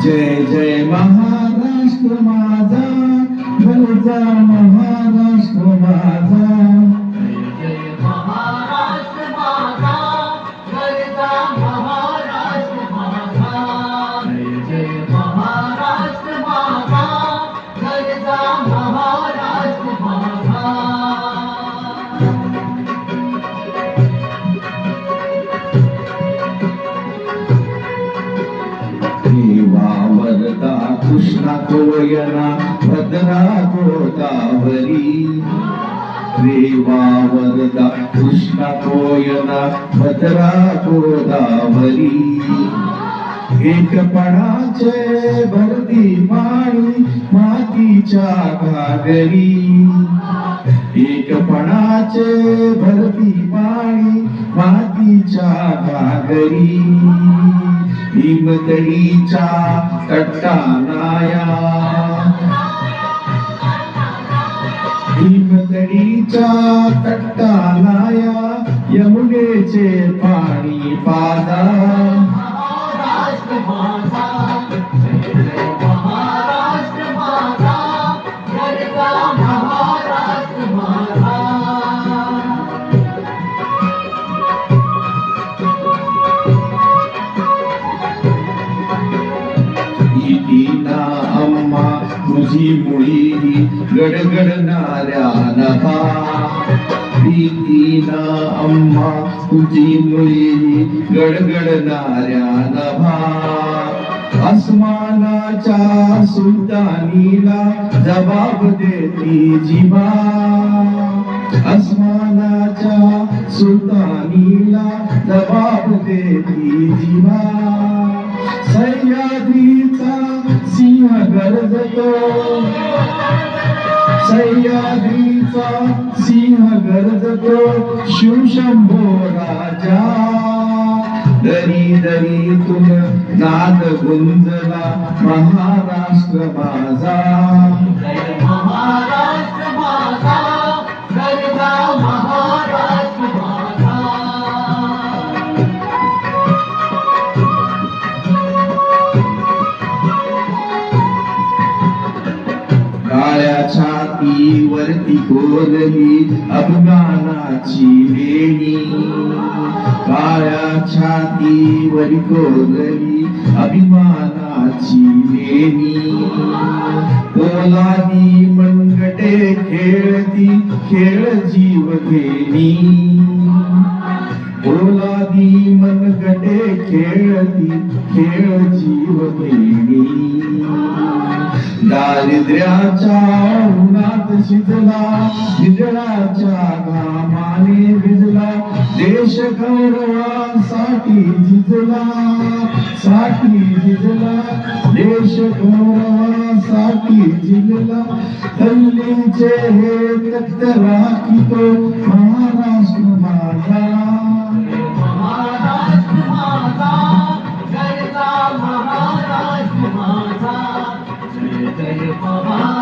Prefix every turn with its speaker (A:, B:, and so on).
A: जय जय महाराष्ट्र माझा, घरचा महाराष्ट्र माझा.
B: जय महाराष्ट्र माझा, घरचा महाराष्ट्र माझा. जय महाराष्ट्र माझा, घरचा महाराष्ट्र माझा.
A: देवा वरदा कृष्णा कोयना भद्रा गोदावरी. देवा वरदा कृष्णा कोयना भद्रा गोदावरी. एकपणाचे भरती पाणी मातीच्या घागरी. एकपणाचे भरती पाणी मातीच्या घागरी. भीमतडीच्या तटानाया, भीमतडीच्या तटानाया यमुनेचे पाणी पाजा.
B: महाराष्ट्र माझा, जय महाराष्ट्र माझा, घरचा महाराष्ट्र माझा.
A: इतिना अम्मा तुझी मुळी गडगडणाऱ्या नभा. प्रीतीना अम्मा तुझी मुळी गडगडणाऱ्या नभा. आसमानाच्या सुलतानीला जबाब देती जिभा. आसमानाच्या सुलतानीला जबाब देती जिभा. सह्याद्रीचा सिंह गरजतो, सह्याद्रीचा सिंह गरजतो शिवशंभो राजा. दरी दरीतून नाद गुंजला महाराष्ट्र माझा.
B: जय महाराष्ट्र माझा, घरचा महाराष्ट्र माझा.
A: काळ्या छातीवरती कोरली अफगानाची वेणी. काळ्या छातीवर कोरली अभिमानाची वेणी. पोलादी मनगटे खेळती खेळ जीव घेणी. पोलादी मनगटे खेळती खेळ जीव घेणी. दारिद्र्याच्या उन्हात शिजला, विजळाच्या घामाने भिजला. देश गौरवासाठी झिजला, साठी झिजला. देश गौरवासाठी झिजला. हल्लीचे हे तख्त राखितो महाराष्ट्र माझा.
B: महाराष्ट्र माझा, घरचा महाराष्ट्र माझा. जय जय महाराष्ट्र.